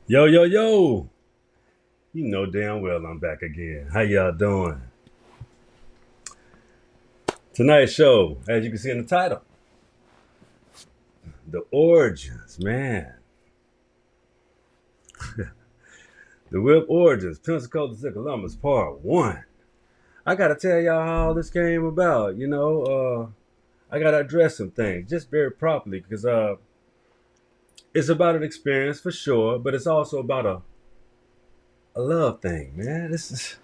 Yo, yo, yo. You know damn well I'm back again. How y'all doing? Tonight's show, as you can see in the title, the origins, man. The WIP origins, Pensacola to Columbus, part one. I gotta tell y'all how all this came about. I gotta address some things just very properly because it's about an experience for sure, but it's also about a love thing, man. It's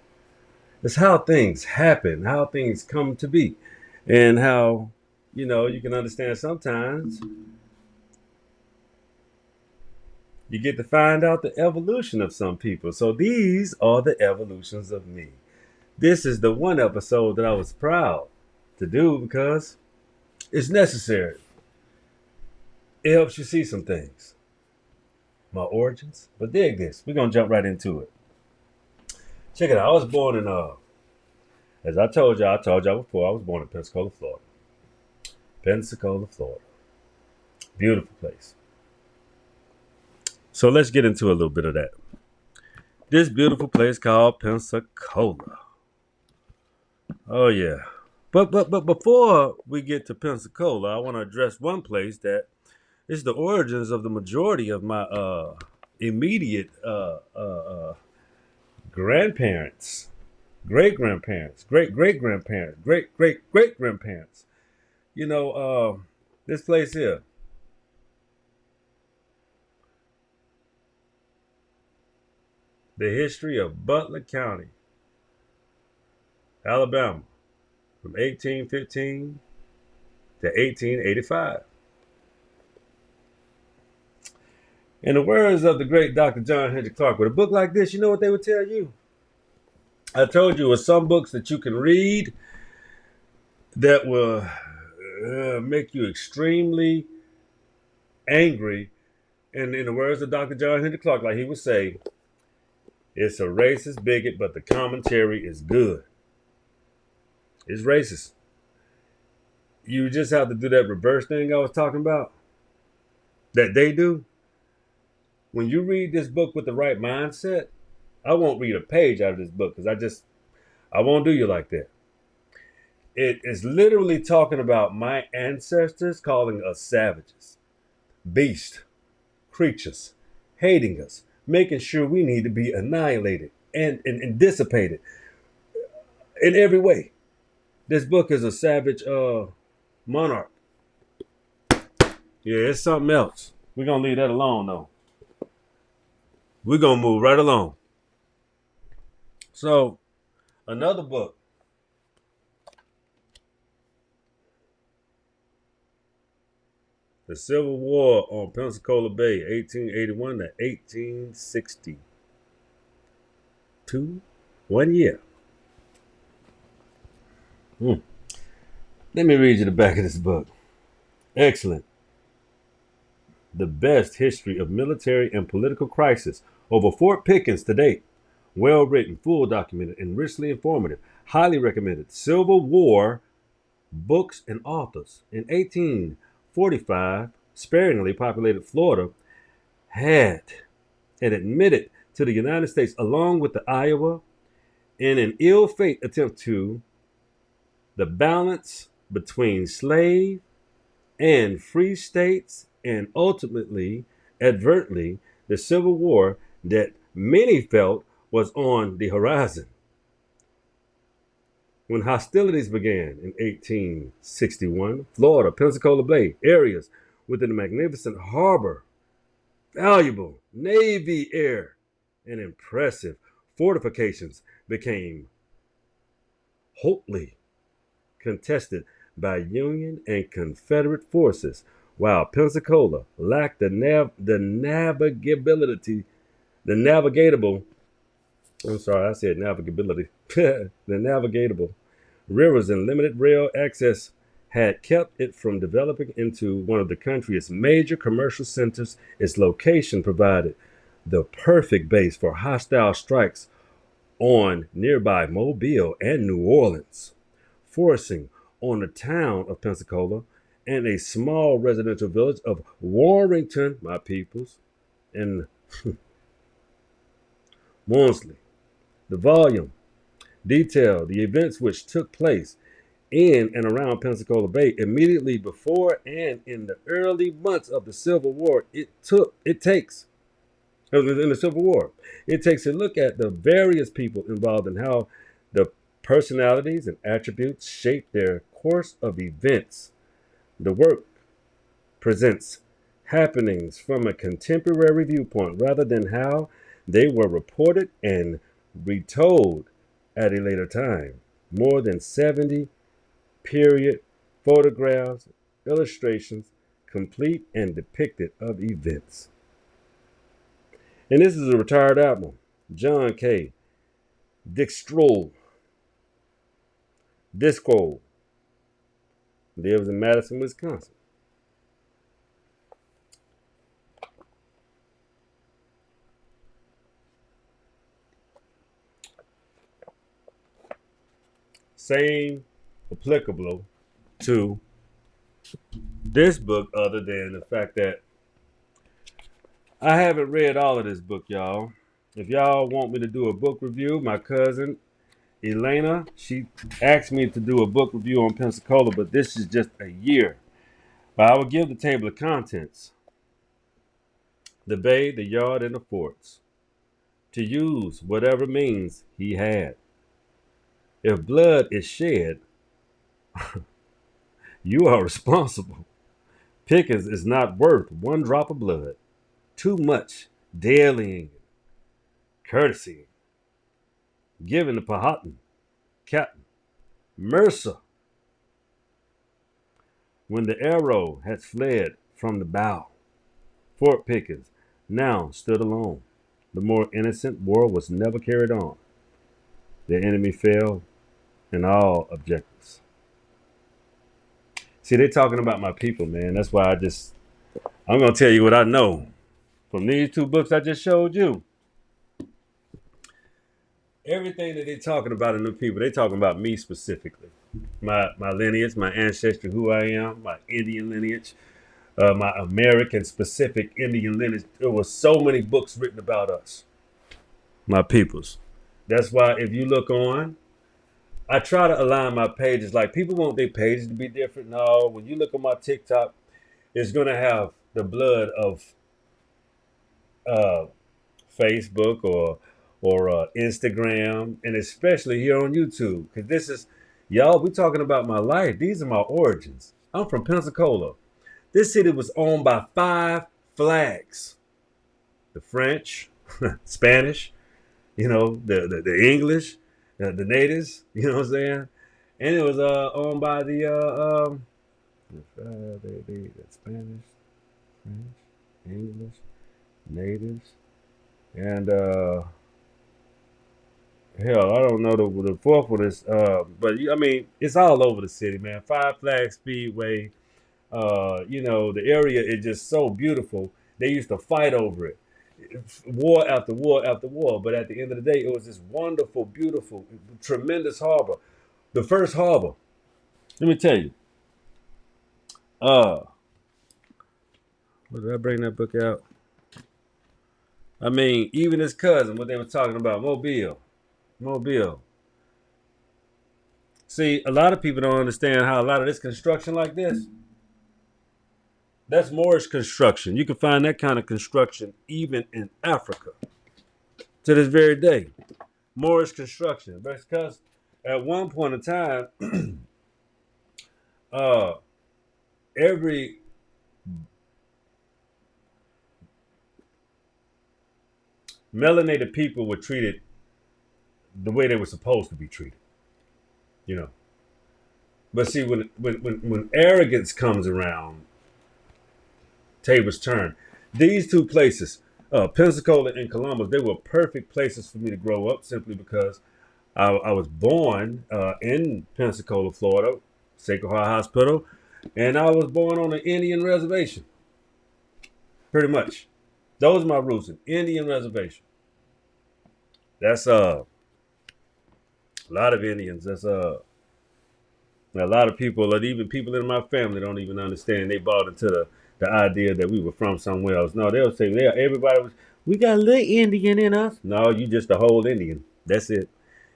how things happen, how things come to be, and how you can understand sometimes you get to find out the evolution of some people. So these are the evolutions of me. This is the one episode that I was proud to do because it's necessary. It helps you see some things, my origins. But dig this, we're gonna jump right into it. Check it out. I was born in as I told y'all before, I was born in Pensacola, Florida. Pensacola, Florida. Beautiful place. So let's get into a little bit of that. This beautiful place called Pensacola. Oh yeah. But before we get to Pensacola, I want to address one place that is the origins of the majority of my immediate grandparents, great grandparents, great great grandparents, great great great grandparents. You know, this place here, the history of Butler County, Alabama, from 1815 to 1885. In the words of the great Dr. John Henry Clark, with a book like this, you know what they would tell you? I told you, with some books that you can read that will make you extremely angry. And in the words of Dr. John Henry Clark, like he would say, it's a racist bigot, but the commentary is good. It's racist. You just have to do that reverse thing I was talking about that they do. When you read this book with the right mindset, I won't read a page out of this book because I won't do you like that. It is literally talking about my ancestors calling us savages, beasts, creatures, hating us, making sure we need to be annihilated and dissipated in every way. This book is a savage monarch. Yeah, it's something else. We're going to leave that alone, though. We're going to move right along. So, another book. The Civil War on Pensacola Bay, 1881 to 1862. 1 year. Let me read you the back of this book. Excellent. The best history of military and political crisis over Fort Pickens to date. Well written, full documented, and richly informative. Highly recommended. Civil War books and authors. In 1845, sparingly populated Florida had and admitted to the United States along with the Iowa in an ill-fate attempt to the balance between slave and free states, and ultimately, advertently, the Civil War that many felt was on the horizon. When hostilities began in 1861, Florida, Pensacola Bay areas within the magnificent harbor, valuable Navy air, and impressive fortifications became hotly contested by Union and Confederate forces, while Pensacola lacked the navigatable. I'm sorry, I said navigability. The navigatable rivers and limited rail access had kept it from developing into one of the country's major commercial centers. Its location provided the perfect base for hostile strikes on nearby Mobile and New Orleans, forcing on the town of Pensacola and a small residential village of Warrington, my peoples, and Monthly. The volume detailed the events which took place in and around Pensacola Bay immediately before and in the early months of the Civil War. It takes in the Civil War. It takes a look at the various people involved and how the personalities and attributes shape their course of events. The work presents happenings from a contemporary viewpoint rather than how they were reported and retold at a later time. More than 70 period photographs, illustrations, complete and depicted of events. And this is a retired admiral, John K. Dixstroll. Disco lives in Madison, Wisconsin. Same applicable to this book, other than the fact that I haven't read all of this book, y'all. If y'all want me to do a book review, my cousin Elena, she asked me to do a book review on Pensacola, but this is just a year. But I will give the table of contents: the bay, the yard, and the forts, to use whatever means he had. If blood is shed, you are responsible. Pickens is not worth one drop of blood. Too much dailying, courtesy, given to Powhatan, Captain Mercer, when the arrow had fled from the bow. Fort Pickens now stood alone. The more innocent war was never carried on. The enemy failed in all objectives. See, they're talking about my people, man. That's why I'm going to tell you what I know from these two books I just showed you. Everything that they're talking about in the people, they're talking about me specifically. My lineage, my ancestry, who I am, my Indian lineage, my American specific Indian lineage. There were so many books written about us, my peoples. That's why if you look on, I try to align my pages. Like, people want their pages to be different. No, when you look at my TikTok, it's going to have the blood of uh, Facebook or Instagram, and especially here on YouTube. Because this is, y'all, we talking about my life. These are my origins. I'm from Pensacola. This city was owned by 5 flags: the French, Spanish, the English, the natives, you know what I'm saying? And it was owned by the Spanish, French, English, natives, and hell, I don't know the fourth one is, but I mean, it's all over the city, man. 5 Flag Speedway. The area is just so beautiful. They used to fight over it, war after war after war. But at the end of the day, it was this wonderful, beautiful, tremendous harbor. The first harbor. Let me tell you. What did I bring that book out? I mean, even his cousin, what they were talking about, Mobile. See, a lot of people don't understand how a lot of this construction like this, that's Moorish construction. You can find that kind of construction even in Africa to this very day. Moorish construction. Because at one point in time, every melanated people were treated the way they were supposed to be treated. You know. But see, when arrogance comes around, tables turn. These two places, Pensacola and Columbus, they were perfect places for me to grow up simply because I was born in Pensacola, Florida, Sacred Heart Hospital, and I was born on an Indian reservation. Pretty much. Those are my roots, an Indian reservation. That's a lot of Indians. That's a lot of people, and even people in my family don't even understand. They bought into the idea that we were from somewhere else. No, they'll say, yeah, everybody was. We got a little Indian in us. No, you just a whole Indian. That's it.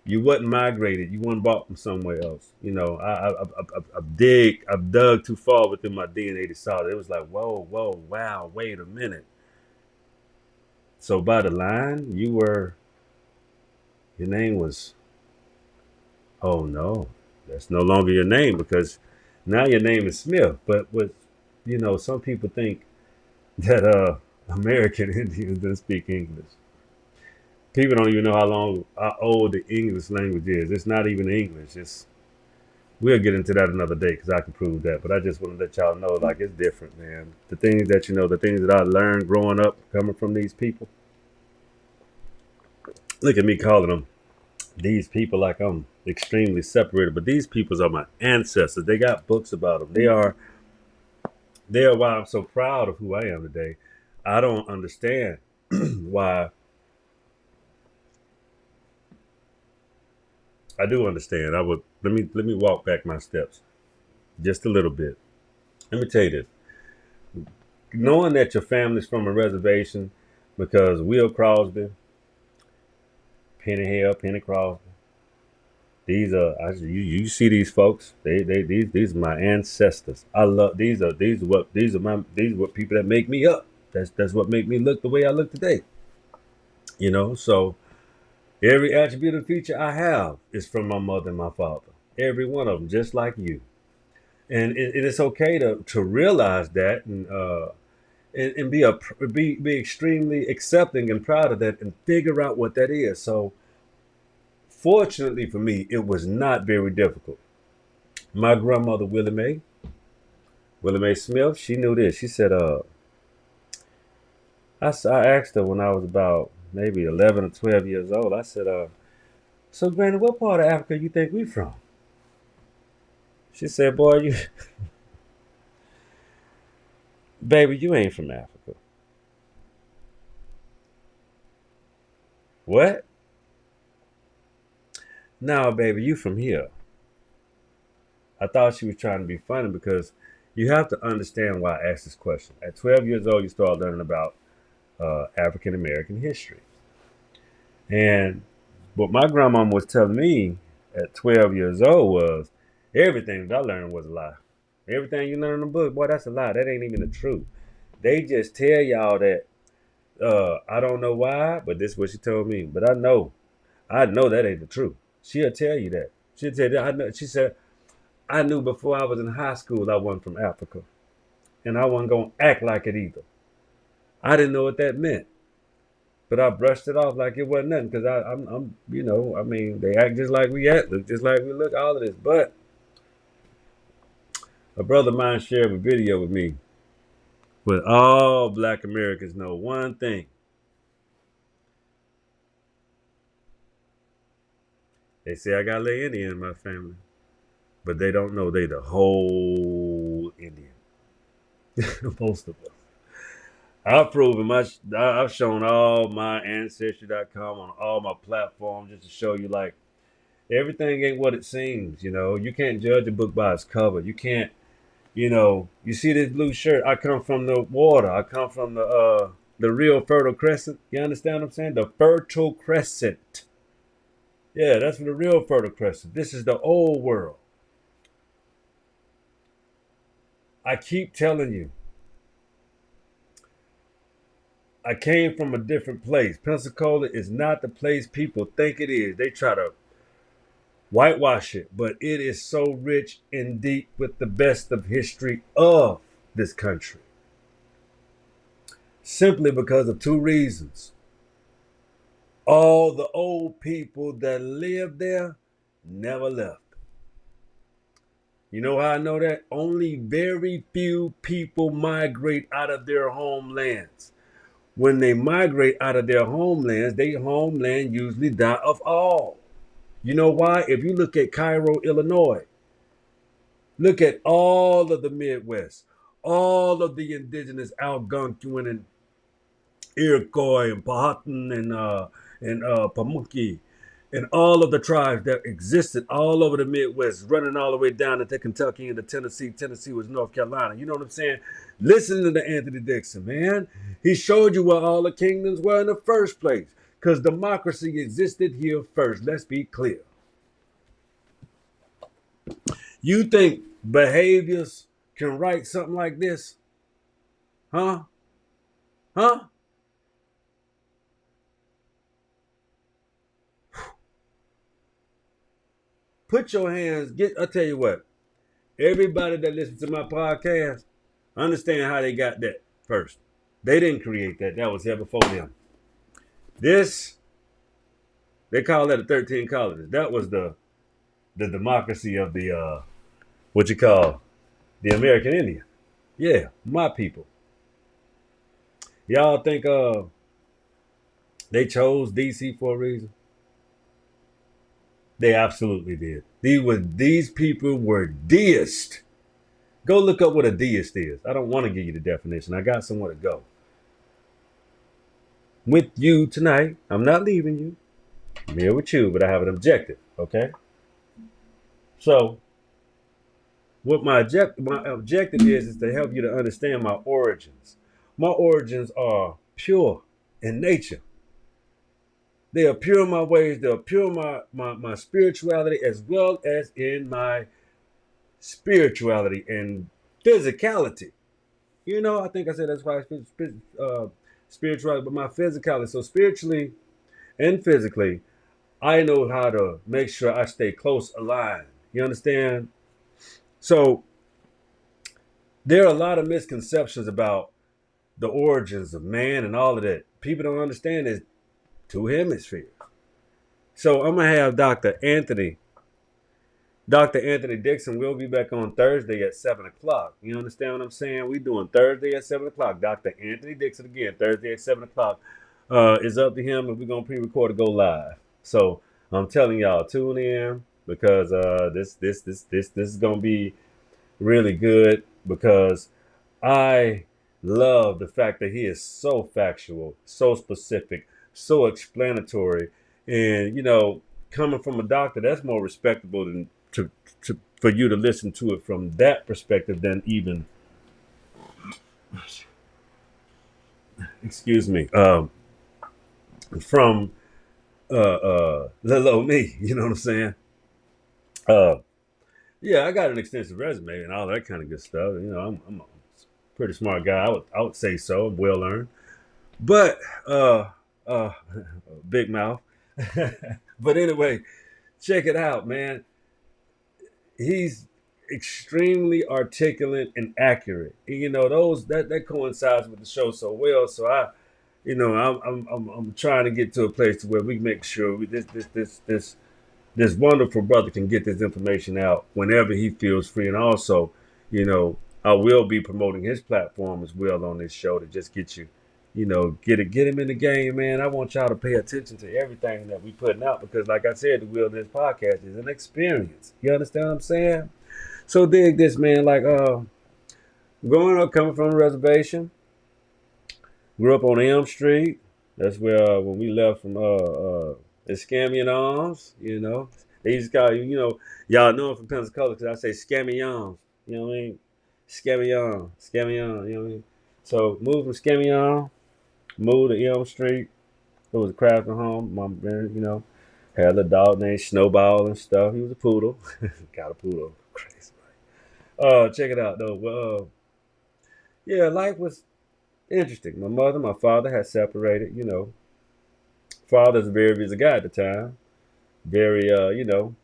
You wasn't migrated. You wasn't bought from somewhere else. You know, I've dug too far within my DNA to saw it. It was like, whoa, whoa, wow, wait a minute. So by the line, your name was, oh no, that's no longer your name because now your name is Smith. But some people think that American Indians don't speak English. People don't even know how old the English language is. It's not even English. We'll get into that another day because I can prove that. But I just want to let y'all know, like, it's different, man. The things that I learned growing up, coming from these people. Look at me calling them these people like I'm extremely separated, but these peoples are my ancestors. They got books about them. They are why I'm so proud of who I am today. I don't understand why. I do understand. I would let me walk back my steps just a little bit. Let me tell you this: knowing that your family's from a reservation, because Will Crosby, Penny Hale, Penny Crosby, these are you see these folks. These are my ancestors. I love these are what people that make me up. That's what make me look the way I look today. So every attribute and feature I have is from my mother and my father. Every one of them, just like you. And it's okay to realize that and be extremely accepting and proud of that and figure out what that is. So fortunately for me, it was not very difficult. My grandmother Willie Mae Smith, she knew this. She said, I asked her when I was about maybe 11 or 12 years old. I said, so Granny, what part of Africa you think we from? She said, boy, baby, you ain't from Africa. What? No, baby, you from here. I thought she was trying to be funny because you have to understand why I asked this question. At 12 years old, you start learning about African American history. And what my grandmama was telling me at 12 years old was everything that I learned was a lie. Everything you learn in the book, boy, that's a lie. That ain't even the truth. They just tell y'all that I don't know why, but this is what she told me. But I know that ain't the truth. She'll tell you that. She'll tell you that. I know. She said, I knew before I was in high school I wasn't from Africa. And I wasn't going to act like it either. I didn't know what that meant. But I brushed it off like it wasn't nothing because I mean, they act just like we act, look just like we look, all of this. But a brother of mine shared a video with me where all black Americans know one thing. They say I got a little Indian in my family, but they don't know they the whole Indian. Most of us. I've shown all my ancestry.com on all my platforms just to show you like everything ain't what it seems. You can't judge a book by its cover. You can't, you see this blue shirt. I come from the water. I come from the real Fertile Crescent. You understand what I'm saying? The Fertile Crescent. Yeah, that's the real Fertile Crescent. This is the old world. I keep telling you, I came from a different place. Pensacola is not the place people think it is. They try to whitewash it, but it is so rich and deep with the best of history of this country. Simply because of two reasons. All the old people that lived there never left. You know how I know that? Only very few people migrate out of their homelands. When they migrate out of their homelands, their homeland usually die of all. You know why? If you look at Cairo, Illinois, look at all of the Midwest, all of the indigenous Algonquin and Iroquois and Powhatan and Pamunkey. and all of the tribes that existed all over the Midwest, running all the way down into Kentucky into Tennessee. Tennessee was North Carolina. You know what I'm saying? Listen to Anthony Dixon, man. He showed you where all the kingdoms were in the first place, because democracy existed here first. Let's be clear. You think behaviors can write something like this? Huh? Huh? Put your hands, I'll tell you what, everybody that listens to my podcast, understand how they got that first. They didn't create that. That was here before them. This, they call that the 13 colonies. That was the democracy of the, what you call, the American Indian. Yeah, my people. Y'all think they chose DC for a reason? They absolutely did. These people were deists. Go look up what a deist is. I don't want to give you the definition. I got somewhere to go. With you tonight, I'm not leaving you. I'm here with you, but I have an objective, okay? So, what my objective is to help you to understand my origins. My origins are pure in nature. They are pure in my ways. They are pure in my spirituality, as well as in my spirituality and physicality. You know, I think I said that's why spirituality, but my physicality. So spiritually and physically, I know how to make sure I stay close aligned. You understand? So there are a lot of misconceptions about the origins of man and all of that. People don't understand there's two hemispheres. So I'm gonna have Dr. Anthony Dixon will be back on Thursday at 7 o'clock. You understand what I'm saying? We're doing Thursday at 7 o'clock. Dr. Anthony Dixon again, Thursday at 7 o'clock. It's up to him if we're going to pre-record to go live. So I'm telling y'all, tune in, because this is going to be really good, because I love the fact that he is so factual, so specific, so explanatory. And, you know, coming from a doctor, that's more respectable than for you to listen to it from that perspective than even, excuse me, from little old me. You know what I'm saying? Uh, yeah, I got an extensive resume and all that kind of good stuff. You know, I'm a pretty smart guy. I would say so. I'm well learned, but uh, big mouth. But anyway, check it out, man. He's extremely articulate and accurate. And, you know, that coincides with the show so well. So I'm trying to get to a place to where we make sure this wonderful brother can get this information out whenever he feels free. And also, you know, I will be promoting his platform as well on this show to just get you, you know, get him in the game, man. I want y'all to pay attention to everything that we putting out, because, like I said, the Wilderness Podcast is an experience. You understand what I'm saying? So dig this, man. Like, growing up, coming from a reservation, grew up on Elm Street. That's where when we left from Escamian Arms, you know, they used to call you, you know, y'all know I'm from Pensacola because I say Scamions. You know what I mean? Scamion. You know what I mean? So moved from Scamion, moved to Elm Street. It was a crafting home. My man, you know, had a dog named Snowball and stuff. He was a poodle. Got a poodle. Crazy. Check it out though. Well, yeah, life was interesting. My mother, my father had separated. You know, father's a very busy guy at the time. Very, you know,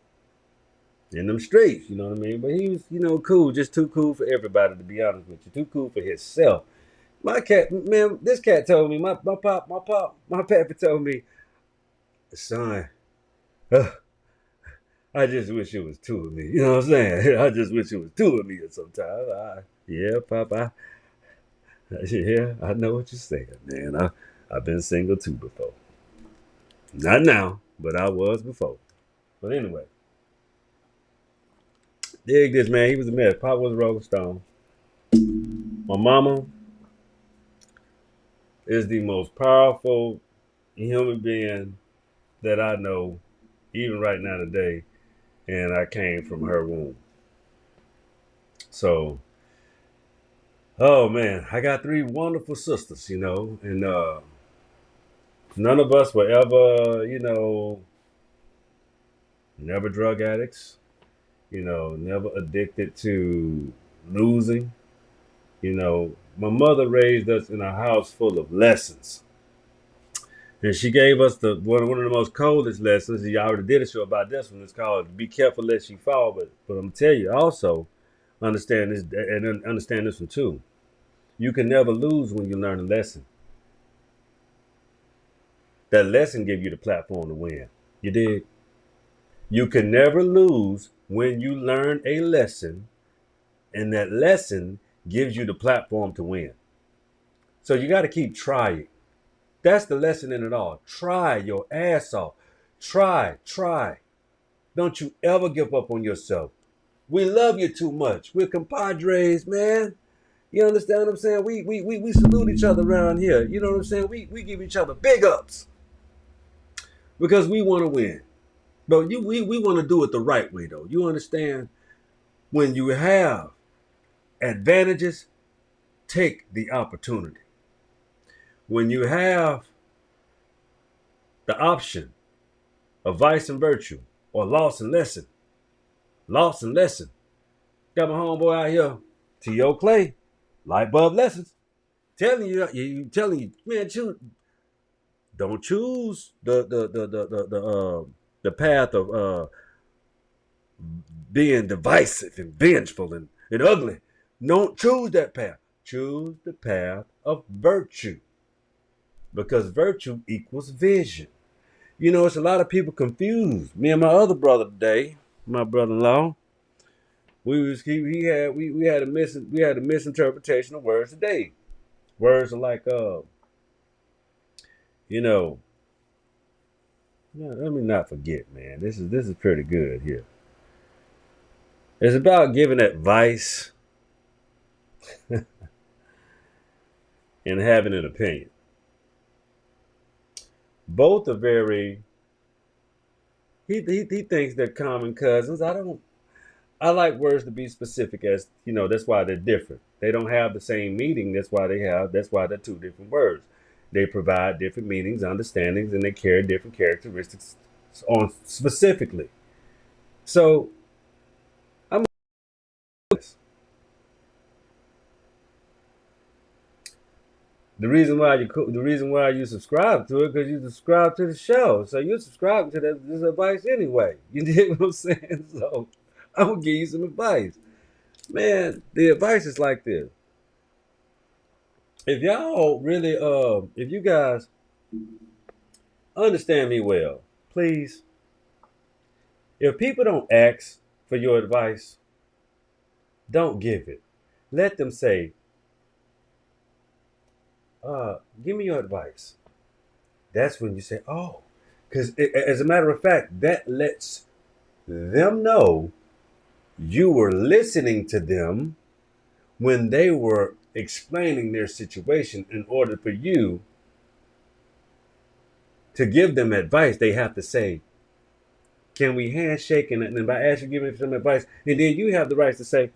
in them streets. You know what I mean? But he was, you know, cool. Just too cool for everybody, to be honest with you. Too cool for himself. My cat, man, this cat told me, my pappy told me, son, uh, I just wish it was two of me. You know what I'm saying? I just wish it was two of me at some time. Yeah, Pop, yeah, I know what you're saying, man. I've been single too before. Not now, but I was before. But anyway, dig this, man. He was a mess. Pop was a Rolling Stone. My mama is the most powerful human being that I know even right now today, and I came from her womb. So, oh man, I got three wonderful sisters, and none of us were ever, never drug addicts, never addicted to losing. My mother raised us in a house full of lessons. And she gave us the one of the most coldest lessons. I already did a show about this one. It's called "Be Careful Lest You Fall." But I'm gonna tell you also understand this and understand this one too. You can never lose when you learn a lesson. That lesson give you the platform to win. You did. You can never lose when you learn a lesson, and that lesson gives you the platform to win. So you got to keep trying. That's the lesson in it all. Try your ass off. Try. Don't you ever give up on yourself. We love you too much. We're compadres, man. You understand what I'm saying? We salute each other around here. You know what I'm saying? We give each other big ups because we want to win. But we want to do it the right way, though. You understand? When you have advantages, take the opportunity. When you have the option of vice and virtue or loss and lesson. Got my homeboy out here, T.O. Clay, light bulb lessons. Telling you, man, don't choose the path of being divisive and vengeful and ugly. Don't choose that path. Choose the path of virtue. Because virtue equals vision. It's a lot of people confused. Me and my other brother today, my brother-in-law, we had a misinterpretation of words today. Words are like you know, let me not forget, man. This is pretty good here. It's about giving advice and having an opinion. Both are very. He thinks they're common cousins. I don't. I like words to be specific, as that's why they're different. They don't have the same meaning. That's why they're two different words. They provide different meanings, understandings, and they carry different characteristics on specifically. So I'm the reason why you subscribe to it, because you subscribe to the show. So you're subscribing to this advice anyway. You dig what I'm saying? So I'm gonna give you some advice. Man, the advice is like this. If y'all really if you guys understand me well, please, if people don't ask for your advice, don't give it. Let them say, give me your advice. That's when you say, oh, because as a matter of fact, that lets them know you were listening to them when they were explaining their situation. In order for you to give them advice, they have to say, can we handshake? And then by asking, giving some advice, and then you have the right to say,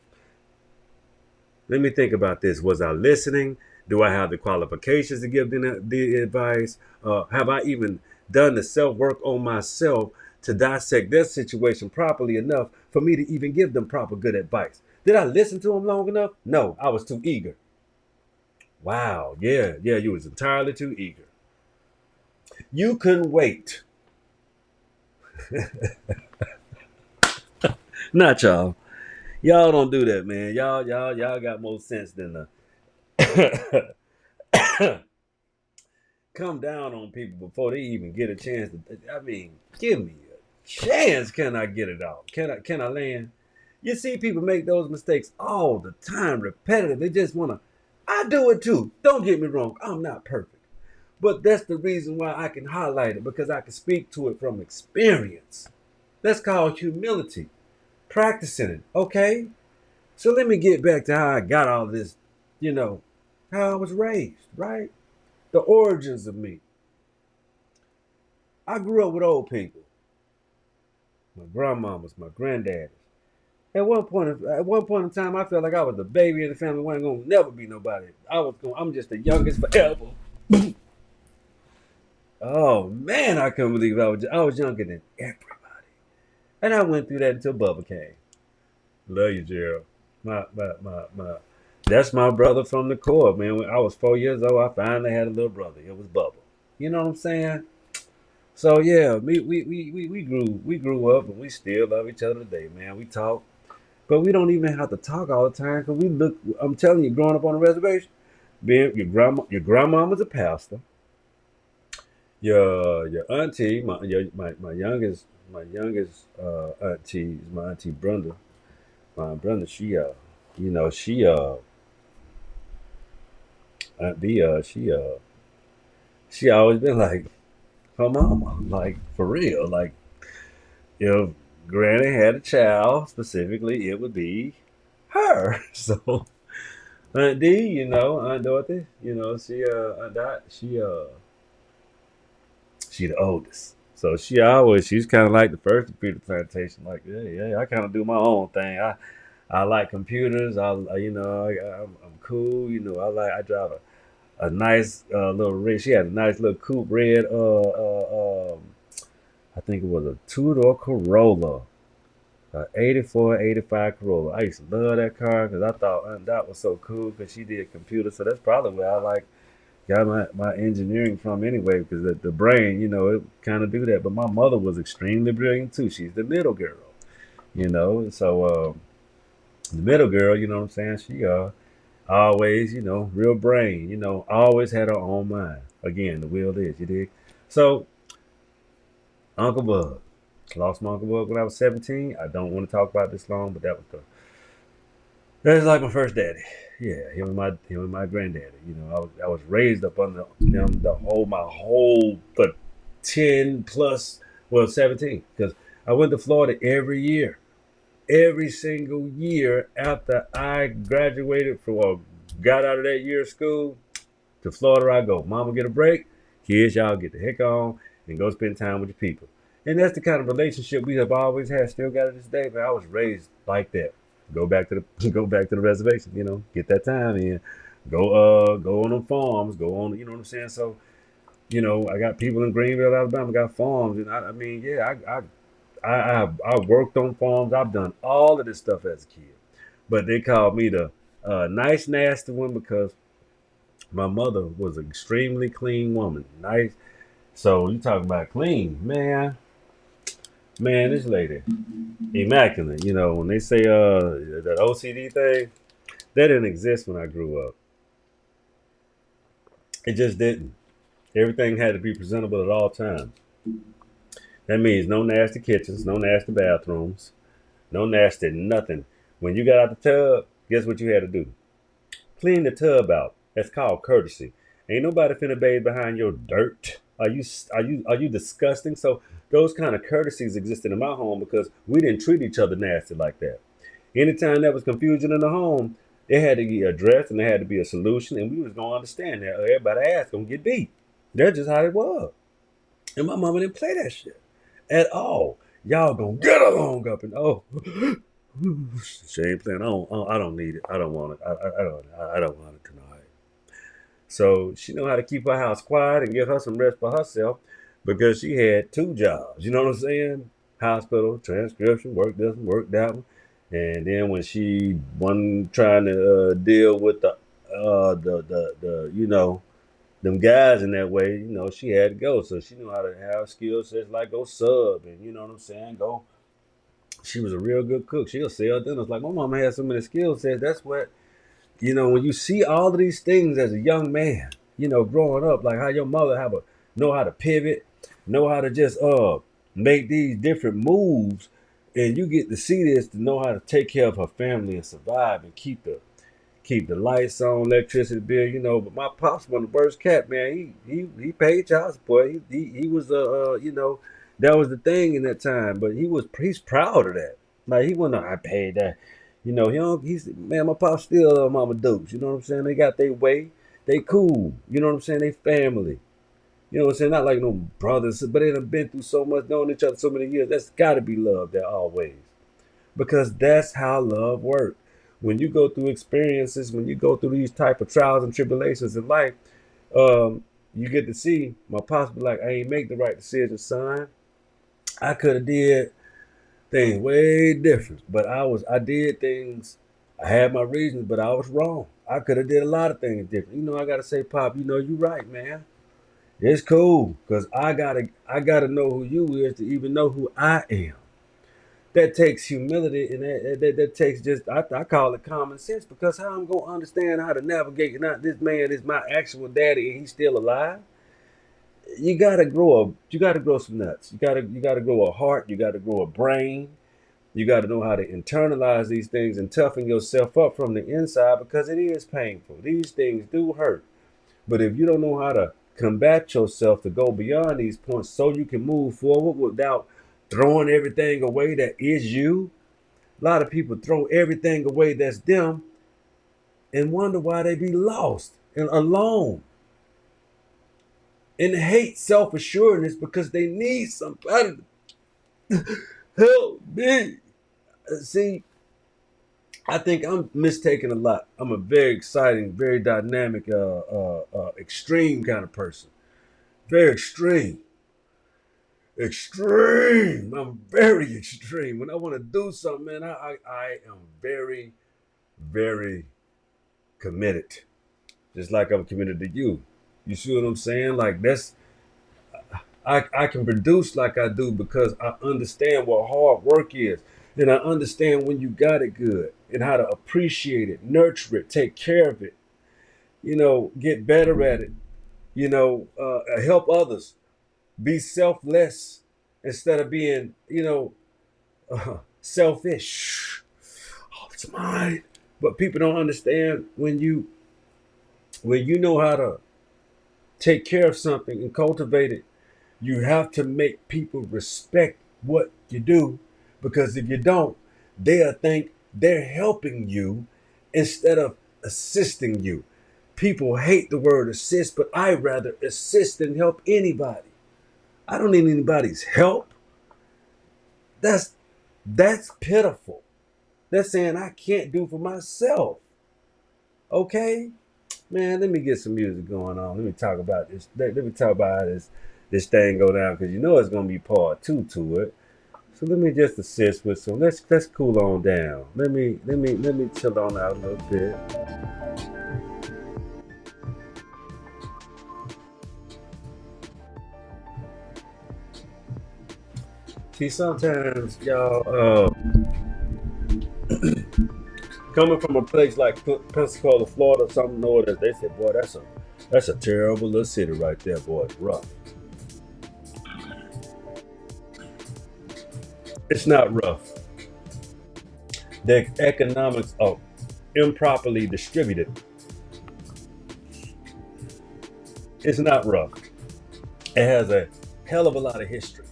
let me think about this. Was I listening? Do I have the qualifications to give them the advice? Have I even done the self work on myself to dissect their situation properly enough for me to even give them proper good advice? Did I listen to them long enough? No, I was too eager. Wow, yeah, you was entirely too eager. You couldn't wait. Not y'all. Y'all don't do that, man. Y'all got more sense than the come down on people before they even get a chance to. I mean, give me a chance. Can I get it out? Can I land? You see people make those mistakes all the time, repetitive. They just wanna. I do it too. Don't get me wrong. I'm not perfect. But that's the reason why I can highlight it, because I can speak to it from experience. That's called humility. Practicing it. Okay? So let me get back to how I got all this, you know, how I was raised, right? The origins of me. I grew up with old people. my grandmamas, my granddaddies. At one point in time, I felt like I was the baby in the family. Wasn't gonna never be nobody. I'm just the youngest forever. Oh man, I couldn't believe I was younger than everybody. And I went through that until Bubba came. Love you, Gerald. My. That's my brother from the core, man. When I was 4 years old, I finally had a little brother. It was Bubba. You know what I'm saying? So yeah, we grew up and we still love each other today, man. We talk, but we don't even have to talk all the time because we look. I'm telling you, growing up on a reservation, being your grandma was a pastor. Your auntie, my youngest auntie is my auntie Brenda. My Brenda, she Aunt B, she always been like her mama, like for real. Like if Granny had a child specifically, it would be her. So Aunt D, Aunt Dorothy, Aunt Dot, she the oldest. So she's kind of like the first to be the plantation. Like, yeah, I kind of do my own thing. I like computers. I'm cool. I drive a nice little red. She had a nice little coupe red. I think it was a two-door Corolla, 84, 85 Corolla. I used to love that car because I thought Aunt Dot was so cool because she did computers. So that's probably where I got my engineering from anyway because the brain, it kind of do that. But my mother was extremely brilliant too. She's the middle girl, So the middle girl, you know what I'm saying? She always, real brain, always had her own mind. Again, the will is, you dig? So Uncle Bug. Lost my Uncle Bug when I was 17. I don't want to talk about this long, but that's like my first daddy. Yeah, him and my granddaddy. I was raised up under them my whole for 10 plus, well, 17 because I went to Florida every year. Every single year after I graduated from or got out of that year of school, to Florida I go. Mama get a break. Kids, y'all get the heck on and go spend time with your people. And that's the kind of relationship we have always had. Still got it this day, man. I was raised like that. Go back to the go back to the reservation. Get that time in. Go on them farms. Go on. You know what I'm saying? So I got people in Greenville, Alabama, got farms, and I mean, yeah, I worked on farms. I've done all of this stuff as a kid, but they called me the nice nasty one because my mother was an extremely clean woman. Nice. So you talking about clean, man? Man, this lady immaculate. When they say that OCD thing, that didn't exist when I grew up. It just didn't. Everything had to be presentable at all times. That means no nasty kitchens, no nasty bathrooms, no nasty nothing. When you got out the tub, guess what you had to do? Clean the tub out. That's called courtesy. Ain't nobody finna bathe behind your dirt. Are you disgusting? So those kind of courtesies existed in my home because we didn't treat each other nasty like that. Anytime there was confusion in the home, it had to be addressed and there had to be a solution, and we was gonna understand that. Or everybody ass gonna get beat. That's just how it was. And my mama didn't play that shit at all. Y'all gonna get along up and she ain't playing. I don't need it. I don't want it. I don't want it tonight. So she know how to keep her house quiet and give her some rest for herself because she had two jobs. You know what I'm saying? Hospital, transcription, work this one, work that one. And then when she wasn't trying to deal with the them guys in that way, she had to go. So she knew how to have skill sets like go sub and you know what I'm saying, go. She was a real good cook. She'll sell dinners. Like my mama had so many skill sets. That's what when you see all of these things as a young man, growing up, like how your mother know how to pivot, know how to just make these different moves, and you get to see this to know how to take care of her family and survive and keep the lights on, electricity bill, But my pops was the worst cat, man. He paid child support. He was that was the thing in that time. But he's proud of that. Like he wasn't. I paid that. He don't. He's man. My pops still Mama Dukes. You know what I'm saying? They got their way. They cool. You know what I'm saying? They family. You know what I'm saying? Not like no brothers, but they have been through so much, knowing each other so many years. That's got to be love there always. Because that's how love works. When you go through experiences, when you go through these type of trials and tribulations in life, you get to see my pops be like, I ain't make the right decision, son. I could have did things way different, but I did things. I had my reasons, but I was wrong. I could have did a lot of things different. I gotta say, Pop, you right, man. It's cool, cause I gotta know who you is to even know who I am. That takes humility, and that takes just I call it common sense, because how I'm gonna understand how to navigate, not this man is my actual daddy and he's still alive. You gotta grow some nuts. You gotta grow a heart. You gotta grow a brain. You gotta know how to internalize these things and toughen yourself up from the inside, because it is painful. These things do hurt. But if you don't know how to combat yourself to go beyond these points so you can move forward without throwing everything away that is you. A lot of people throw everything away that's them and wonder why they be lost and alone and hate self-assuredness because they need somebody to help me. See, I think I'm mistaken a lot. I'm a very exciting, very dynamic, extreme kind of person. Very extreme. Extreme. I'm very extreme. When I want to do something, man, I am very, very committed. Just like I'm committed to you. You see what I'm saying? Like I can produce like I do because I understand what hard work is. And I understand when you got it good and how to appreciate it, nurture it, take care of it, get better at it, help others, be selfless instead of being, selfish. Oh, it's mine. But people don't understand when you know how to take care of something and cultivate it, you have to make people respect what you do, because if you don't, they'll think they're helping you instead of assisting you. People hate the word assist, but I rather assist than help anybody. I don't need anybody's help. That's that's pitiful. That's saying I can't do for myself. Okay? Man, let me get some music going on. Let me talk about this. Let me talk about how this thing go down, because it's gonna be part two to it. So let me just assist with some. Let's cool on down. Let me chill on out a little bit. See, sometimes y'all, coming from a place like Pensacola, Florida, something northern, they said, boy, that's a terrible little city right there, boy. It's rough. It's not rough. The economics are improperly distributed. It's not rough. It has a hell of a lot of history.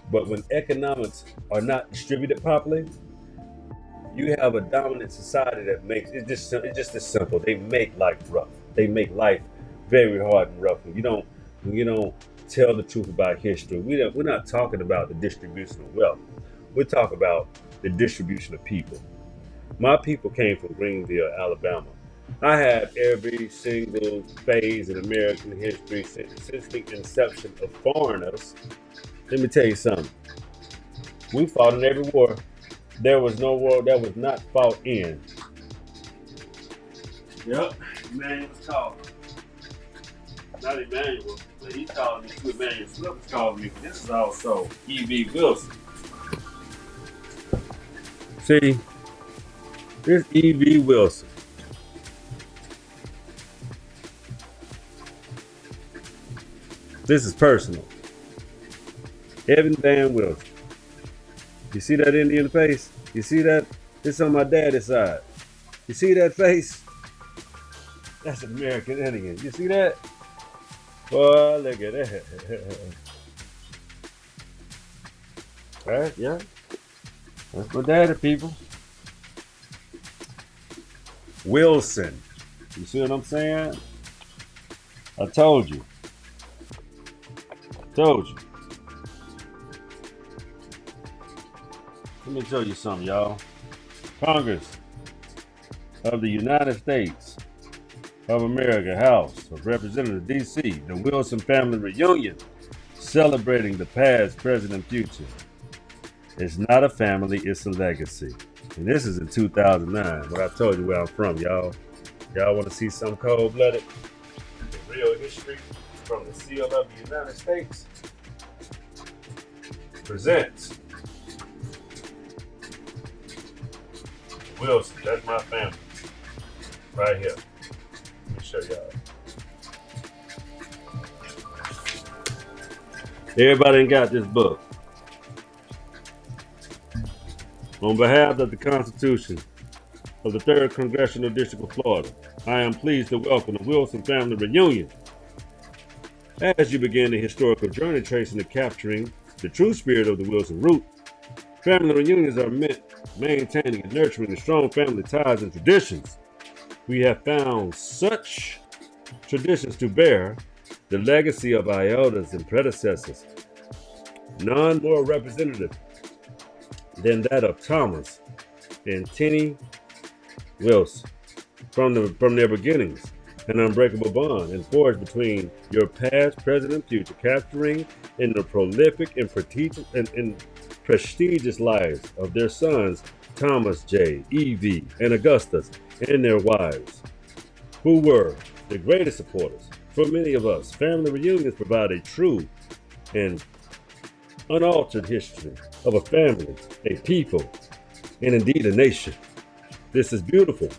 But when economics are not distributed properly, you have a dominant society that makes it's just as simple. They make life rough. They make life very hard and rough. When you don't tell the truth about history, we're not talking about the distribution of wealth. We're talking about the distribution of people. My people came from Greenville, Alabama. I had every single phase in American history since the inception of foreigners. Let me tell you something. We fought in every war. There was no war that was not fought in. Yep, Emmanuel was calling. Not Emmanuel, but he called me too. Emmanuel Smith was calling me. This is also E.V. Wilson. See, this E.V. Wilson. This is personal. Evan Van Wilson. You see that Indian face? You see that? It's on my daddy's side. You see that face? That's American Indian. You see that? Boy, look at that. Right? Yeah. That's my daddy, people. Wilson. You see what I'm saying? I told you. Told you. Let me show you something, y'all. Congress of the United States of America, House of Representatives, D.C., the Wilson family reunion, celebrating the past, present, and future. It's not a family, it's a legacy. And this is in 2009, when I told you where I'm from, y'all. Y'all want to see some cold-blooded, real history from the seal of the United States? Presents Wilson. That's my family. Right here. Let me show y'all. Everybody ain't got this book. On behalf of the Constitution of the 3rd Congressional District of Florida, I am pleased to welcome the Wilson family reunion. As you begin the historical journey tracing and capturing the true spirit of the Wilson root, family reunions are meant maintaining and nurturing the strong family ties and traditions. We have found such traditions to bear the legacy of our elders and predecessors, none more representative than that of Thomas and Tenny Wilson. From their beginnings, an unbreakable bond and forged between your past, present, and future, capturing in the prolific and prestigious lives of their sons, Thomas J., Evie, and Augustus, and their wives, who were the greatest supporters. For many of us, family reunions provide a true and unaltered history of a family, a people, and indeed a nation. This is beautiful.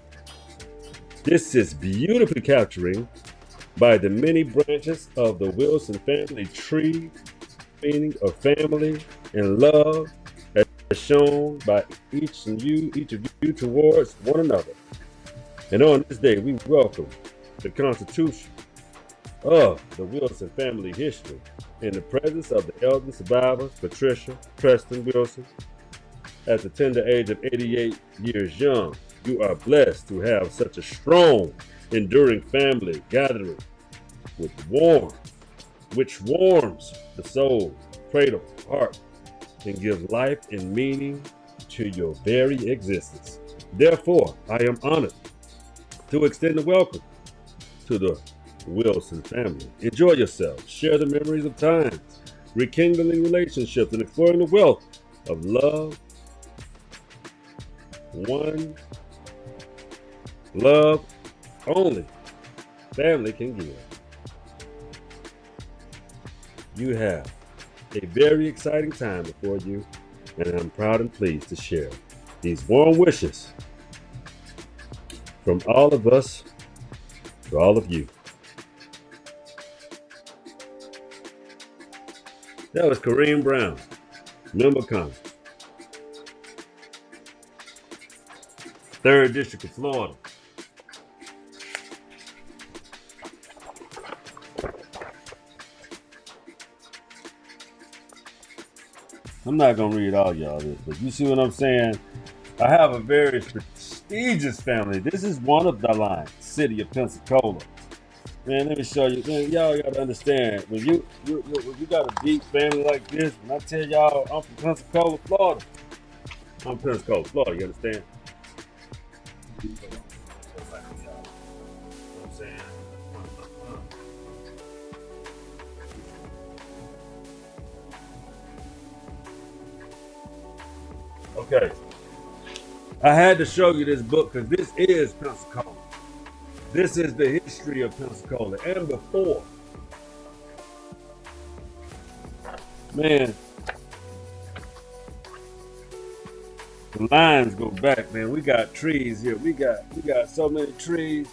This is beautifully capturing by the many branches of the Wilson family tree, meaning of family and love as shown by each of you towards one another. And on this day, we welcome the Constitution of the Wilson family history in the presence of the elder survivors, Patricia Preston Wilson, at the tender age of 88 years young. You are blessed to have such a strong, enduring family gathering which warms the soul, cradle, heart, and gives life and meaning to your very existence. Therefore, I am honored to extend a welcome to the Wilson family. Enjoy yourselves, share the memories of times, rekindling relationships, and exploring the wealth of love. One love only family can give. You have a very exciting time before you, and I'm proud and pleased to share these warm wishes from all of us to all of you. That was Kareem Brown, Member of Congress, 3rd District of Florida. I'm not going to read all y'all this, but you see what I'm saying? I have a very prestigious family. This is one of the lines, city of Pensacola. Man, let me show you. Man, y'all got to understand, when you got a deep family like this, when I tell y'all I'm from Pensacola, Florida, I'm Pensacola, Florida, you understand? You know what I'm saying? Okay. I had to show you this book because this is Pensacola. This is the history of Pensacola and before. Man, the lines go back, man. We got trees here. We got so many trees.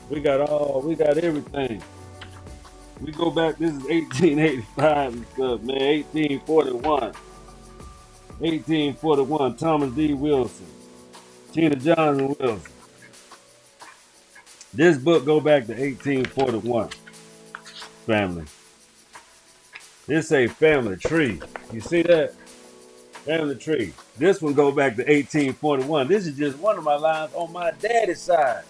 We got everything. We go back, this is 1885 and stuff, man. 1841. 1841, Thomas D. Wilson. Tina Johnson Wilson. This book go back to 1841. Family. This a family tree. You see that? Family tree. This one go back to 1841. This is just one of my lines on my daddy's side.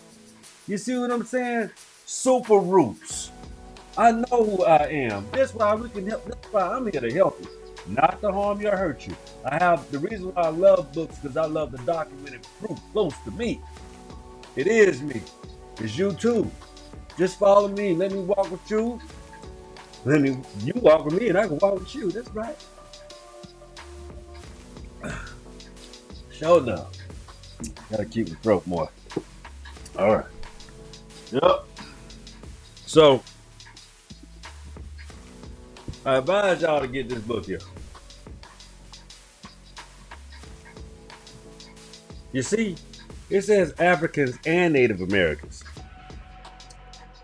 You see what I'm saying? Super roots. I know who I am. That's why we can help. That's why I'm here to help you, not to harm you or hurt you. I have the reason why I love books because I love the documented proof close to me. It is me. It's you too. Just follow me. Let me walk with you. You walk with me, and I can walk with you. That's right. Show enough. Gotta keep the throat more. All right. Yep. So I advise y'all to get this book here. You see, it says Africans and Native Americans.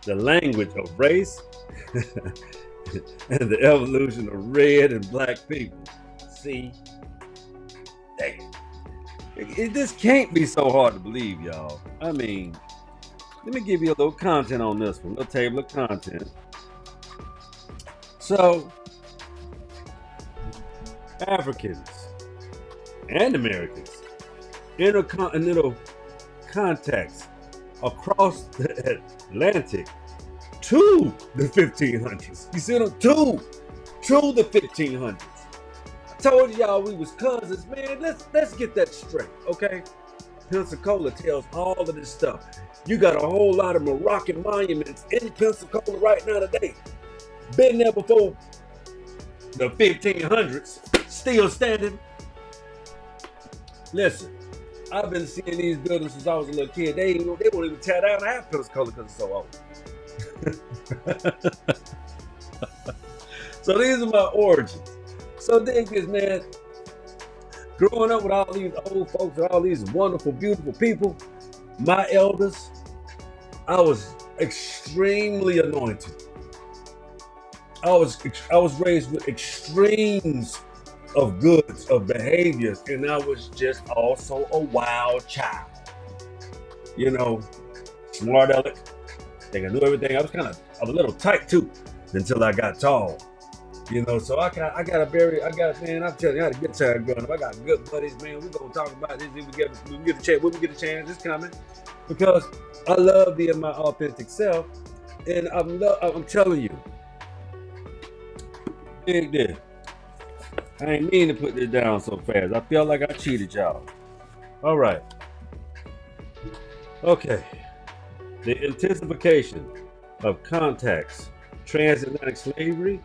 The language of race and the evolution of red and black people. See, this can't be so hard to believe, y'all. I mean, let me give you a little content on this one, a little table of content. So, Africans and Americans, intercontinental contacts across the Atlantic to the 1500s. You see them? To the 1500s. I told y'all we was cousins, man. Let's get that straight, okay? Pensacola tells all of this stuff. You got a whole lot of Moroccan monuments in Pensacola right now today. Been there before the 1500s, still standing. Listen, I've been seeing these buildings since I was a little kid. They won't even tear down half Pensacola because it's so old. So these are my origins. So dig this, man. Growing up with all these old folks and all these wonderful, beautiful people, my elders, I was extremely anointed. I was raised with extremes of goods, of behaviors, and I was just also a wild child. You know, smart aleck. Think I knew everything. I was a little tight too until I got tall. You know, so man, I'm telling you, I had a good time growing up. I got good buddies, man. We're gonna talk about this when we get a chance. When we get a chance, it's coming. Because I love being my authentic self. And I'm telling you, dig this. I ain't mean to put this down so fast. I feel like I cheated y'all. All right. Okay. The intensification of contacts, transatlantic slavery,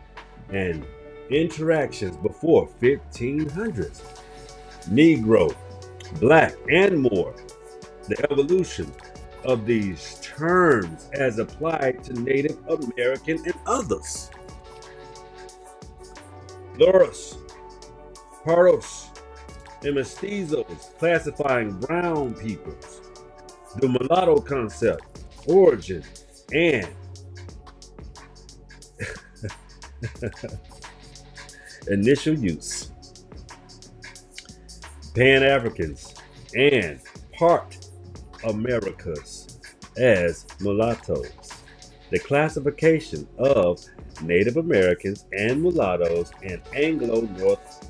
and interactions before 1500s. Negro, Black, and more. The evolution of these terms as applied to Native American and others. Loros, Pardos, and Mestizos, classifying brown peoples. The mulatto concept, origin, and initial use. Pan-Africans and part Americas as mulattoes. The classification of Native Americans and mulattoes and Anglo-North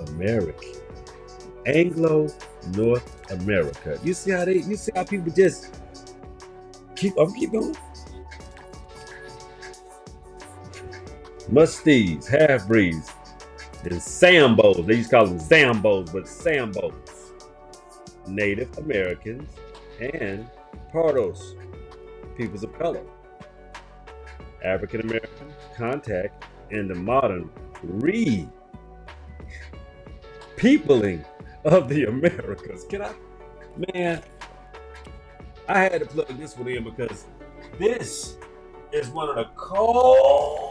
American. Anglo-North America. You see how people just keep going? Mustees, half-breeds, and Sambos. They used to call them Zambos, but Sambos. Native Americans and Pardos, peoples of color. African American contact and the modern peopling of the Americas. Man, I had to plug this one in because this is one of the coldest.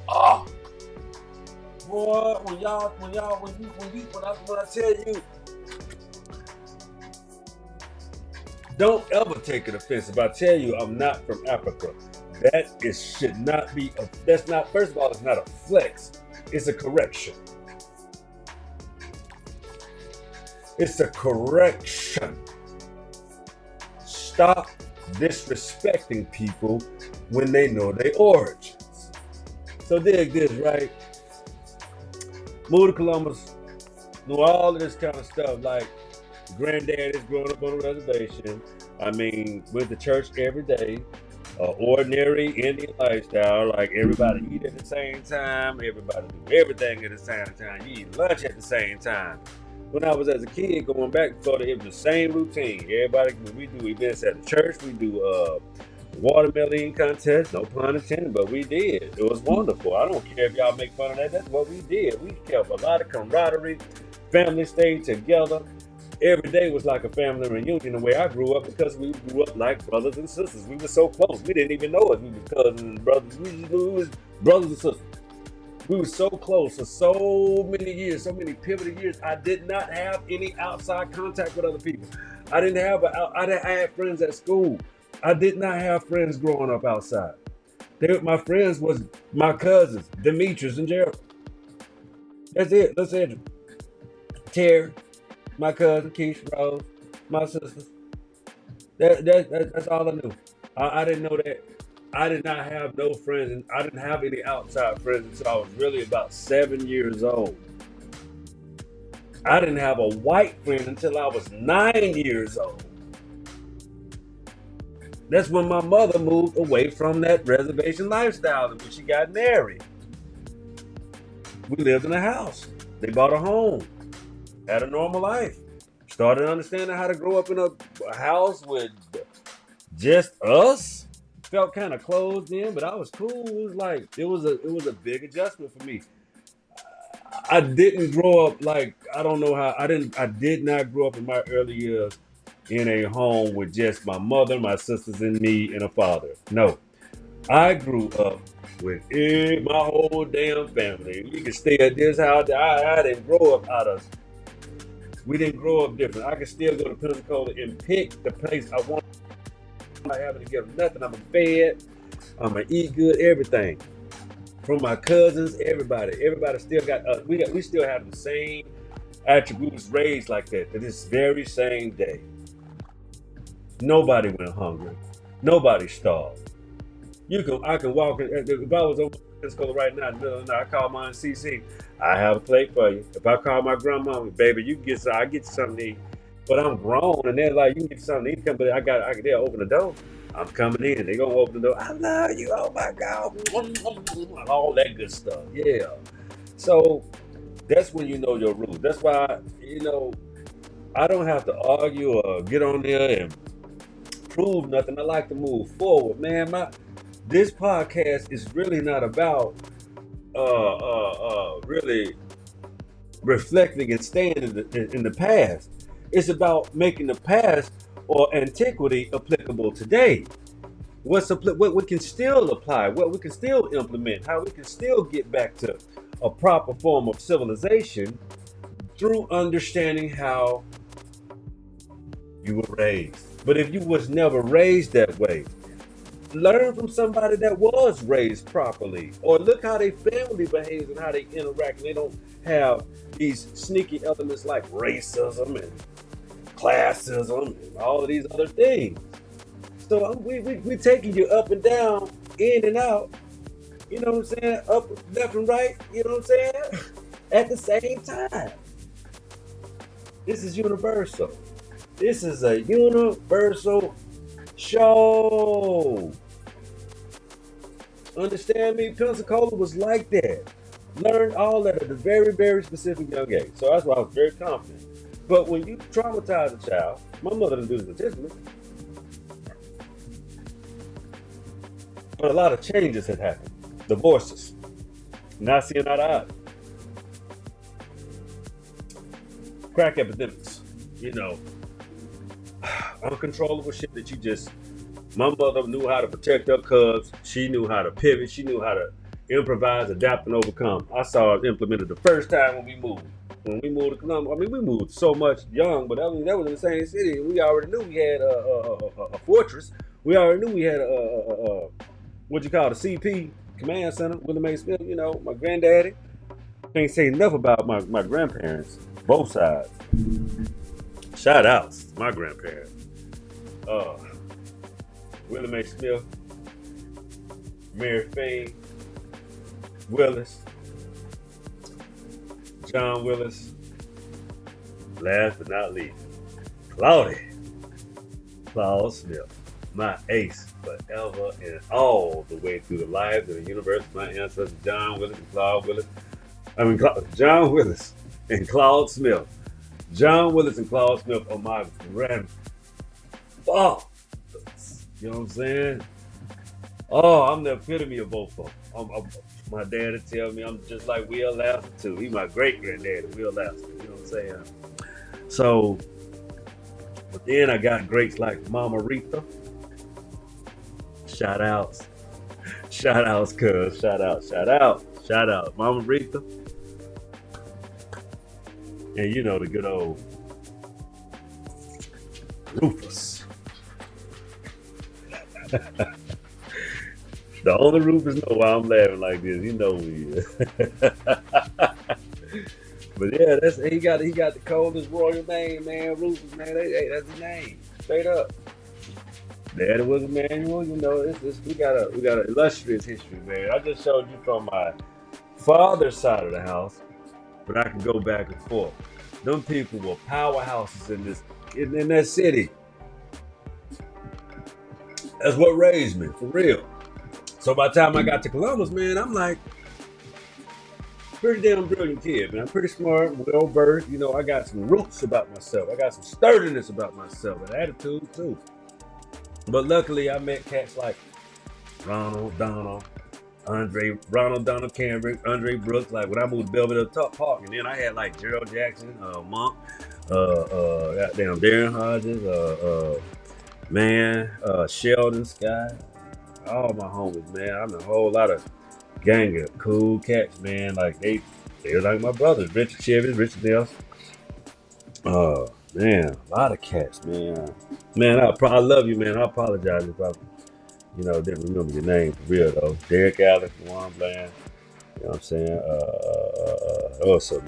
Oh, boy, when I tell you, don't ever take an offense if I tell you I'm not from Africa. Should not be. That's not. First of all, it's not a flex. It's a correction. It's a correction. Stop disrespecting people when they know their origins. So dig this, right? Moved to Columbus, knew all of this kind of stuff. Like granddad is growing up on a reservation. I mean, went to church every day. ordinary Indian lifestyle. Like everybody eat at the same time, everybody do everything at the same time. You eat lunch at the same time. When I was as a kid, going back, thought it was the same routine. Everybody, when we do events at the church, we do watermelon contest. No pun intended, but we did. It was wonderful. I don't care if y'all make fun of that. That's what we did. We kept a lot of camaraderie. Family stayed together. Every day was like a family reunion the way I grew up because we grew up like brothers and sisters. We were so close. We didn't even know it. We were cousins and brothers. We was brothers and sisters. We were so close for so many years, so many pivotal years. I did not have any outside contact with other people. I didn't have I had friends at school. I did not have friends growing up outside. My friends was my cousins, Demetrius and Gerald. That's it. That's it. Terry, my cousin Keisha Rose, my sisters. That's all I knew. I didn't know that. I did not have no friends, and I didn't have any outside friends until I was really about 7 years old. I didn't have a white friend until I was 9 years old. That's when my mother moved away from that reservation lifestyle and when she got married. We lived in a house. They bought a home, had a normal life. Started understanding how to grow up in a house with just us. Felt kind of closed in, but I was cool. It was a big adjustment for me. I didn't grow up like I don't know how I did not grow up in my early years in a home with just my mother, my sisters, and me and a father. No, I grew up with my whole damn family. You can stay at this house. I didn't grow up out of. We didn't grow up different. I can still go to Pensacola and pick the place I want. I'm not having to give nothing. I'm fed. I'm gonna eat good. Everything from my cousins, everybody. Everybody still got us. We still have the same attributes raised like that. To this very same day. Nobody went hungry. Nobody starved. I can walk in. If I was over Pensacola right now in the middle of the night, I call my CC. I have a plate for you. If I call my grandma, baby, you get some. I get you something to eat. But I'm grown, and they're like, you can get something to eat. Come, but they'll open the door. I'm coming in. They gonna open the door. I love you. Oh my God. All that good stuff. Yeah. So that's when you know your rules. That's why I don't have to argue or get on there and prove nothing. I like to move forward, man. This podcast is really not about really reflecting and staying in the past. It's about making the past or antiquity applicable today. What we can still apply, what we can still implement, how we can still get back to a proper form of civilization through understanding how you were raised. But if you was never raised that way, learn from somebody that was raised properly, or look how their family behaves and how they interact. And they don't have these sneaky elements like racism and classism and all of these other things. So we taking you up and down, in and out. You know what I'm saying? Up, left, and right. You know what I'm saying? At the same time. This is universal. This is a universal show. Understand me? Pensacola was like that. Learned all that at a very, very specific young age. So that's why I was very confident. But when you traumatize a child, my mother didn't do this intentionally, but a lot of changes had happened. Divorces, not seeing eye to eye, crack epidemics, uncontrollable shit that you just. My mother knew how to protect her cubs. She knew how to pivot. She knew how to improvise, adapt, and overcome. I saw it implemented the first time when we moved. When we moved to Columbus, we moved so much young, but that was in the same city. We already knew we had a fortress. We already knew we had what you call the CP command center, William A. Smith. My granddaddy. Can't say enough about my grandparents, both sides. Shout outs to my grandparents. William A. Smith, Mary Faye Willis, John Willis, last but not least, Claude Smith. my ace forever and all the way through the lives of the universe. My ancestors, John Willis and Claude Willis. John Willis and Claude Smith. John Willis and Claude Smith are my grandfathers. You know what I'm saying? Oh, I'm the epitome of both of them. My dad would tell me I'm just like Will Lasser too. He's my great granddaddy, Will Lasser. You know what I'm saying? So, but then I got greats like Mama Rita. Shout outs. Shout outs, cuz. Shout out. Mama Rita. And you know the good old Rufus. The only Rufus know why I'm laughing like this. You know me. But yeah, he got the coldest royal name, man. Rufus, man. Hey, that's his name. Straight up. Daddy was a manual, you know. We got an illustrious history, man. I just showed you from my father's side of the house, but I can go back and forth. Them people were powerhouses in that city. That's what raised me, for real. So by the time I got to Columbus, man, I'm like pretty damn brilliant kid, man. I'm pretty smart, well versed. You know, I got some roots about myself. I got some sturdiness about myself, and attitude too. But luckily, I met cats like Ronald Donald, Donald Cambrick, Andre Brooks. Like when I moved to Belvedere Park, and then I had like Gerald Jackson, Monk, goddamn Darren Hodges, Sheldon Scott, all my homies, man. I'm a whole lot of gang of cool cats, man. Like they're like my brothers, Richard Chevy, Richard Nelson. Man, a lot of cats, man. Man, I love you, man. I apologize if I, didn't remember your name for real though. Derek Allen, Juan Bland. You know what I'm saying? Oh, so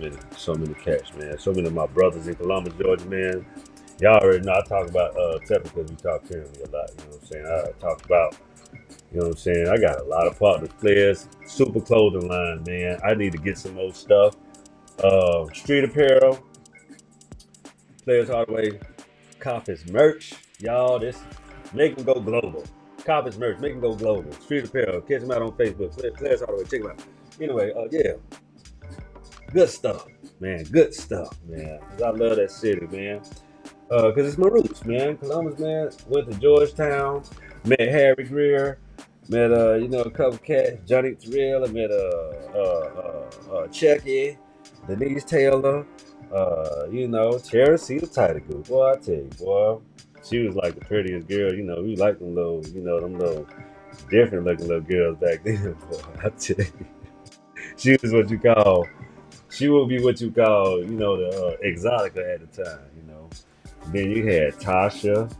many cats, man. So many of my brothers in Columbus, Georgia, man. Y'all already know I talk about Tepper because we talk currently a lot. You know what I'm saying? I talk about, you know what I'm saying? I got a lot of partners, players, super clothing line, man. I need to get some more stuff. Street apparel, Players Hardaway, cop his merch. Y'all, make him go global. Cop his merch, make him go global. Street apparel, catch him out on Facebook. Players Hardaway, check him out. Anyway, yeah. Good stuff, man. Good stuff, man. 'Cause I love that city, man. Cause it's my roots, man. Columbus, man. Went to Georgetown, met Harry Greer, met a couple cats, Johnny Thrill. I met Chucky, Denise Taylor, Tara C the Title Group. Boy, I tell you, boy, she was like the prettiest girl. You know, we like them little different looking little girls back then. Boy, I tell you, she was what you call. She would be what you call, the exotica at the time, Then you had Tasha,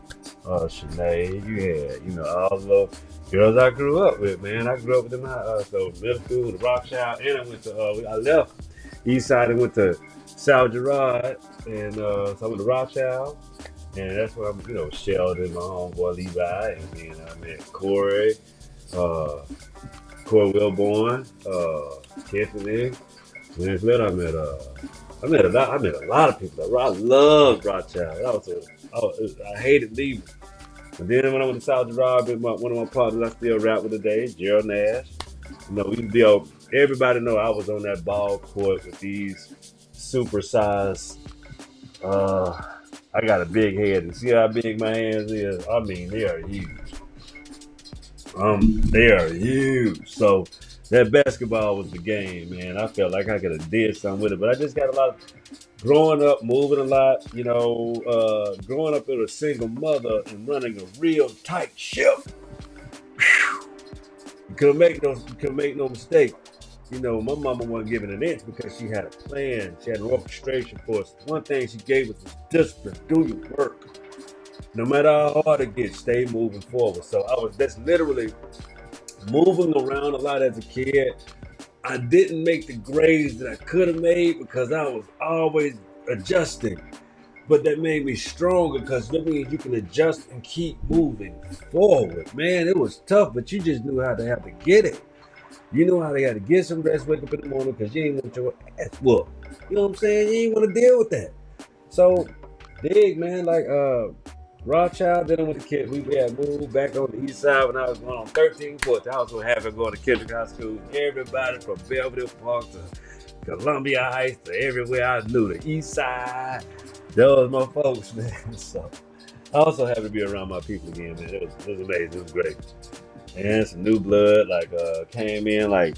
Shanae, you had, all the little girls I grew up with, man. I grew up with them, so middle school, the Rockchild, and I went to, I left East Side and went to South Gerard, and so I went to Rockchild, and that's where I'm, Sheldon, my homeboy Levi, and then I met Corey Wilborn, Tiffany. When it's lit, I met a lot of people. I loved Rothschild. I hated leaving. And then when I went to South Gerard, one of my partners I still rap with today, Gerald Nash. Everybody know I was on that ball court with these supersized. I got a big head, and see how big my hands is. I mean, they are huge. They are huge. So that basketball was the game, man. I felt like I could have did something with it, but I just got a lot of growing up, moving a lot, growing up with a single mother and running a real tight ship. You couldn't make no mistake. My mama wasn't giving an inch because she had a plan. She had an orchestration for us. One thing she gave us was discipline. Do your work. No matter how hard it gets, stay moving forward. So that's literally moving around a lot as a kid. I didn't make the grades that I could have made because I was always adjusting. But that made me stronger because that means you can adjust and keep moving forward. Man, it was tough, but you just knew how to have to get it. You know how they had to get some rest, wake up in the morning because you ain't want your ass whooped. You know what I'm saying? You ain't want to deal with that. So, dig, man, like, Rothschild, then I went to Kent. We had moved back on the east side when I was going on 13, 14. I was so happy going to Kendrick High School. Everybody from Belvedere Park to Columbia Heights to everywhere I knew, the east side. Those my folks, man. So I also happy to be around my people again, man. It was amazing. It was great. And some new blood like came in like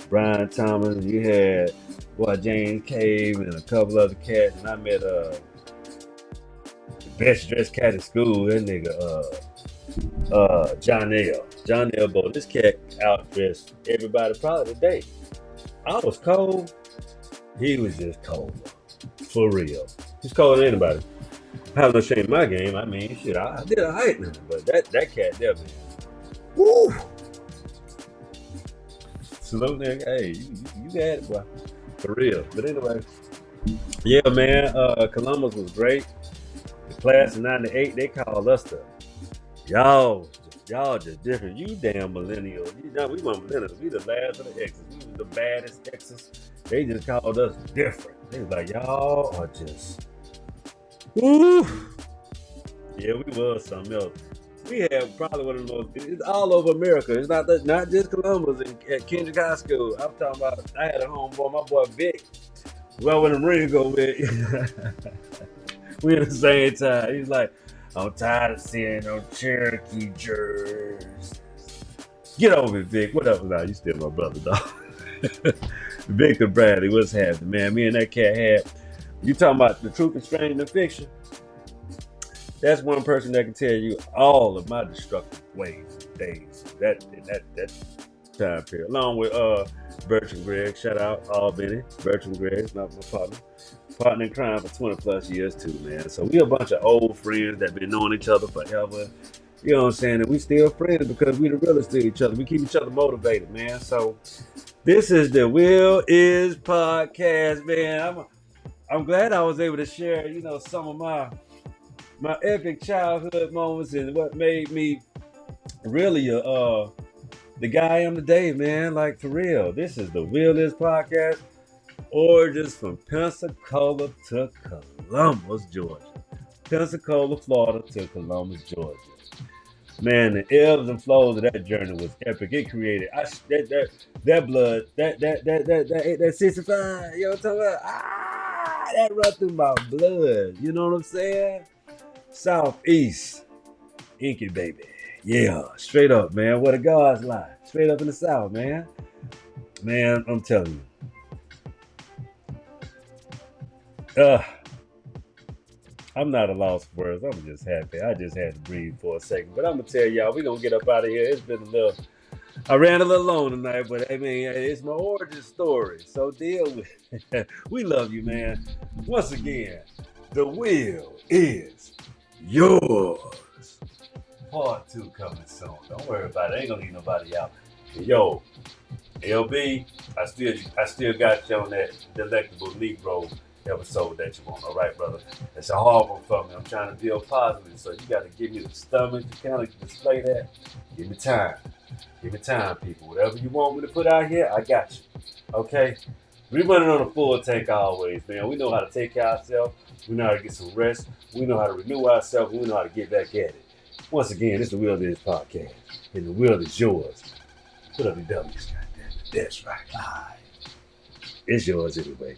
Brian Thomas. You had boy James Cave and a couple other cats, and I met the best dressed cat in school. That nigga John L. John L. Bo. This cat out dressed everybody probably today. I was cold. He was just cold. For real. He's colder than anybody. I have no shame in my game. I mean, shit, I did a height limit, but that cat there, man. Woo! Salute, nigga. Hey, you got it, boy. For real. But anyway, yeah, man. Columbus was great. The class of '98, they called us the y'all. Y'all just different. You damn millennials. You know, we weren't millennials. We the last of the X's. We was the baddest X's. They just called us different. They was like, y'all are just, woo. Yeah, we was something else. We had probably one of the most. It's all over America. It's not just Columbus and at Kendrick High School. I'm talking about. I had a homeboy, my boy Vic. Well, when the ring go with, we at the same time. He's like, I'm tired of seeing no Cherokee jerseys. Get over it, Vic. What up? Now you still my brother, dog. Victor Bradley, what's happening, man? Me and that cat had. You talking about the truth is stranger than fiction? That's one person that can tell you all of my destructive ways, days. That time period, along with Bertrand Gregg. Shout out Albany. Bertrand Gregg, not my partner in crime for 20 plus years too, man. So we a bunch of old friends that been knowing each other forever. You know what I'm saying? And we still friends because we the realest to each other. We keep each other motivated, man. So this is the Will Is podcast, man. I'm glad I was able to share, some of my epic childhood moments and what made me really the guy I am today, man. Like for real. This is the Will Is podcast, origins from Pensacola to Columbus, Georgia. Pensacola, Florida to Columbus, Georgia. Man, the ebbs and flows of that journey was epic. It created that blood, that 65. You know what I'm talking about? That run through my blood. You know what I'm saying? Southeast, Inky baby. Yeah, straight up, man. Where the gods lie. Straight up in the South, man. Man, I'm telling you. I'm not a lost for words. I'm just happy. I just had to breathe for a second. But I'm going to tell y'all, we're going to get up out of here. It's been a little, I ran a little long tonight, but I mean, it's my origin story. So deal with it. We love you, man. Once again, the will is yours. Part 2 coming soon. Don't worry about it. Ain't going to leave nobody out. Yo, LB, I still got you on that delectable Negro episode that you want. All right, brother. It's a hard one for me. I'm trying to build positive, so you got to give me the stomach to kind of display that. Give me time. Give me time, people. Whatever you want me to put out here, I got you. Okay? We running on a full tank always, man. We know how to take care of ourselves. We know how to get some rest. We know how to renew ourselves. We know how to get back at it. Once again, this is the Will Is podcast, and the will is yours. Put up your W's, goddamn. That's right. It's yours anyway.